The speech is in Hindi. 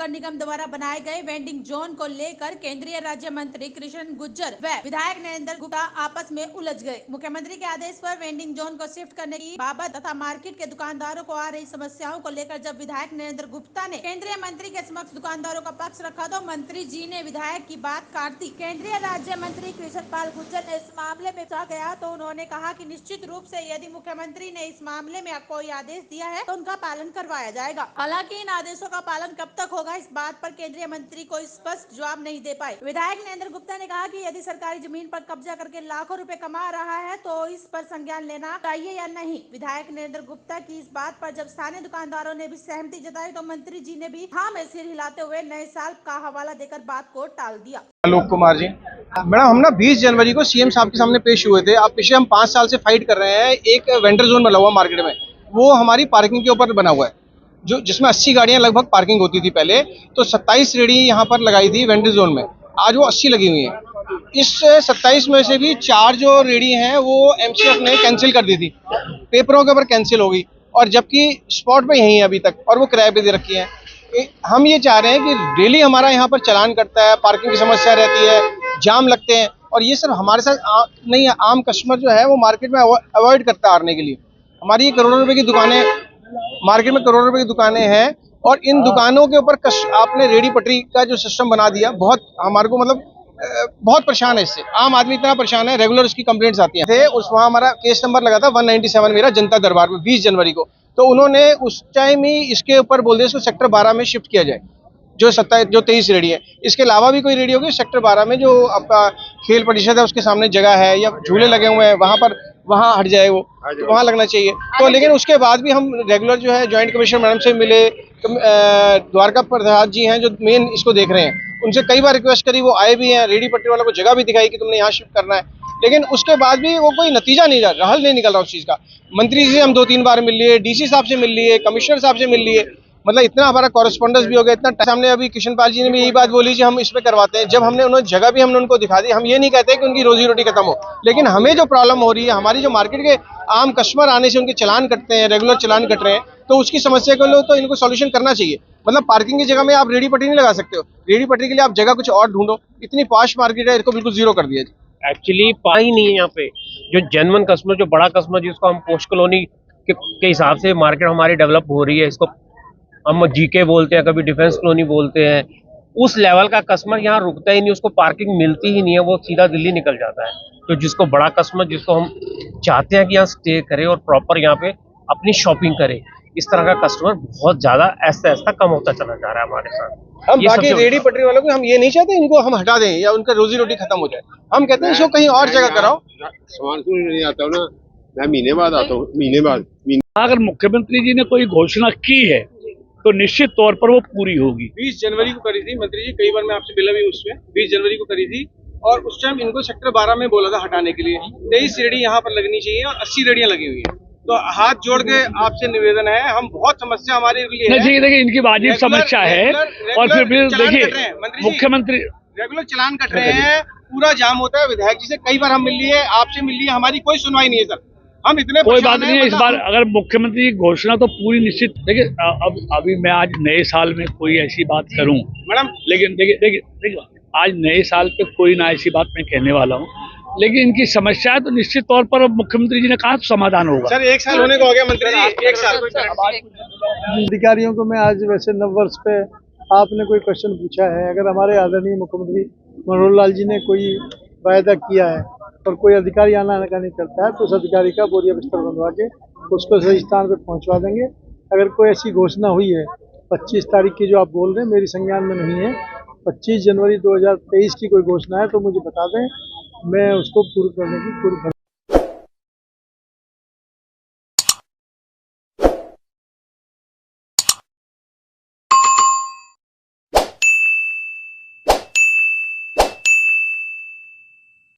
नगर निगम द्वारा बनाए गए वेंडिंग जोन को लेकर केंद्रीय राज्य मंत्री कृष्ण गुर्जर व विधायक नरेंद्र गुप्ता आपस में उलझ गए। मुख्यमंत्री के आदेश पर वेंडिंग जोन को शिफ्ट करने की बाबत तथा मार्केट के दुकानदारों को आ रही समस्याओं को लेकर जब विधायक नरेंद्र गुप्ता ने केंद्रीय मंत्री के समक्ष दुकानदारों का पक्ष रखा तो मंत्री जी ने विधायक की बात काट दी। केंद्रीय राज्य मंत्री कृष्ण पाल गुर्जर ने इस मामले में गया तो उन्होंने कहा कि निश्चित रूप से यदि मुख्यमंत्री ने इस मामले में कोई आदेश दिया है तो उनका पालन करवाया जाएगा। हालांकि इन आदेशों का पालन कब तक होगा इस बात पर केंद्रीय मंत्री को स्पष्ट जवाब नहीं दे पाए। विधायक नरेंद्र गुप्ता ने कहा कि यदि सरकारी जमीन पर कब्जा करके लाखों रुपए कमा रहा है तो इस पर संज्ञान लेना चाहिए या नहीं। विधायक नरेंद्र गुप्ता की इस बात पर जब स्थानीय दुकानदारों ने भी सहमति जताई तो मंत्री जी ने भी हाँ में सिर हिलाते हुए नए साल का हवाला देकर बात को टाल दिया। आलोक कुमार जी, मैडम हम ना 20 जनवरी को सीएम साहब के सामने पेश हुए थे। अब पिछले हम 5 साल से फाइट कर रहे हैं। एक वेंडर जोन बना हुआ मार्केट में, वो हमारी पार्किंग के ऊपर बना हुआ है, जो जिसमें 80 गाड़ियां लगभग पार्किंग होती थी पहले। तो 27 रेडी यहाँ पर लगाई थी वेंडर जोन में, आज वो 80 लगी हुई है। इस 27 में से भी 4 जो रेडी हैं वो एमसीएफ ने कैंसिल कर दी थी, पेपरों के ऊपर कैंसिल हो गई, और जबकि स्पॉट पे यही है अभी तक, और वो किराए पे दे रखी है। हम ये चाह रहे हैं कि डेली हमारा यहाँ पर चालान कटता है, पार्किंग की समस्या रहती है, जाम लगते हैं, और ये सब हमारे साथ नहीं है। आम कस्टमर जो है वो मार्केट में अवॉइड करता है आने के लिए। हमारी ये करोड़ों रुपए की दुकानें, मार्केट में करोड़ों रुपए की दुकानें हैं, और इन दुकानों के ऊपर आपने रेडी पटरी का जो सिस्टम बना दिया, बहुत हमारे को मतलब बहुत परेशान है इससे। आम आदमी इतना परेशान है, रेगुलर उसकी कंप्लेंट्स आती हैं। थे उस वहाँ हमारा केस नंबर लगा था 197 मेरा जनता दरबार में 20 जनवरी को। तो उन्होंने उस टाइम ही इसके ऊपर बोल दिया इसको सेक्टर 12 में शिफ्ट किया जाए, जो 23 रेडी है। इसके अलावा भी कोई रेडी होगी सेक्टर 12 में, जो आपका खेल परिषद है उसके सामने जगह है या झूले लगे हुए हैं वहाँ हट जाए, वो तो वहाँ लगना चाहिए। तो लेकिन उसके बाद भी हम रेगुलर जो है ज्वाइंट कमिश्नर मैडम से मिले, द्वारका प्रसाद जी हैं जो मेन इसको देख रहे हैं, उनसे कई बार रिक्वेस्ट करी, वो आए भी हैं, रेडी पट्टी वालों को जगह भी दिखाई कि तुमने यहाँ शिफ्ट करना है, लेकिन उसके बाद भी वो कोई नतीजा नहीं रहा, हल नहीं निकल रहा उस चीज़ का। मंत्री जी से हम 2-3 बार मिल लिए, डीसी साहब से मिल लिए, कमिश्नर साहब से मिल लिए, मतलब इतना हमारा कॉरेस्पॉन्डेंस भी हो गया, इतना सामने। अभी कृष्ण पाल जी ने भी यही बात बोली जी हम इस पे करवाते हैं। जब हमने उन्होंने जगह भी हमने उनको दिखा दी। हम ये नहीं कहते कि उनकी रोजी रोटी खत्म हो, लेकिन हमें जो प्रॉब्लम हो रही है, हमारी जो मार्केट के आम कस्टमर आने से उनके चालान कटते हैं, रेगुलर चालान कट रहे हैं, तो उसकी समस्या को लो तो इनको सॉल्यूशन करना चाहिए। मतलब पार्किंग की जगह में आप रेडी पट्टी नहीं लगा सकते हो, रेडी पट्टी के लिए आप जगह कुछ और ढूंढो। इतनी पॉश मार्केट है, इसको बिल्कुल जीरो कर दिया जी। एक्चुअली पा ही नहीं है यहाँ पे जो जेन्युइन कस्टमर, जो बड़ा कस्टमर जिसको हम पोस्ट कॉलोनी के हिसाब से मार्केट हमारी डेवलप हो रही है, इसको हम जीके बोलते हैं, कभी डिफेंस कॉलोनी बोलते हैं, उस लेवल का कस्टमर यहाँ रुकता ही नहीं, उसको पार्किंग मिलती ही नहीं है, वो सीधा दिल्ली निकल जाता है। तो जिसको बड़ा कस्टमर, जिसको हम चाहते हैं कि यहाँ स्टे करे और प्रॉपर यहाँ पे अपनी शॉपिंग करे, इस तरह का कस्टमर बहुत ज्यादा ऐसा ऐसा कम होता चला जा रहा है हमारे साथ। हम बाकी रेडी पटरी वालों को हम ये नहीं चाहते इनको हम हटा दें या उनका रोजी रोटी खत्म हो जाए। हम कहते हैं इसको कहीं और जगह कराओ। सामान नहीं आता ना, मैं महीने बाद आता हूँ, महीने बाद। अगर मुख्यमंत्री जी ने कोई घोषणा की है तो निश्चित तौर पर वो पूरी होगी। 20 जनवरी को करी थी मंत्री जी, कई बार मैं आपसे मिला भी उसमें, 20 जनवरी को करी थी, और उस टाइम इनको सेक्टर 12 में बोला था हटाने के लिए। 23 रेडी यहाँ पर लगनी चाहिए और 80 रेडियां लगी हुई है। तो हाथ जोड़ के आपसे निवेदन है, हम बहुत समस्या हमारे लिए है। देखिए इनकी वाजिब समस्या है, और फिर देखिए मुख्यमंत्री रेगुलर चालान कट रहे हैं, पूरा जाम होता है। विधायक जी से कई बार हम मिल लिए, आपसे मिल लिए, हमारी कोई सुनवाई नहीं है सर। हम इतने कोई बात नहीं है, इस बार अगर मुख्यमंत्री की घोषणा तो पूरी निश्चित। देखिए अब अभी मैं आज नए साल में कोई ऐसी बात करूं मैडम, लेकिन देखिए आज नए साल पे कोई ना ऐसी बात मैं कहने वाला हूं, लेकिन इनकी समस्या है तो निश्चित तौर पर अब मुख्यमंत्री जी ने कहा तो समाधान होगा। सर 1 साल होने को हो गया मंत्री जी, 1 साल। अधिकारियों को मैं आज वैसे नववर्ष पे आपने कोई क्वेश्चन पूछा है, अगर हमारे आदरणीय मुख्यमंत्री मनोहर लाल जी ने कोई वायदा किया है और कोई अधिकारी आना का नहीं करता है तो उस अधिकारी का बोरिया बिस्तर बनवा के उसको सही स्थान पर पहुंचवा देंगे। अगर कोई ऐसी घोषणा हुई है 25 तारीख की जो आप बोल रहे हैं, मेरी संज्ञान में नहीं है, 25 जनवरी 2023 की कोई घोषणा है तो मुझे बता दें, मैं उसको पूर्ण करने की पूरी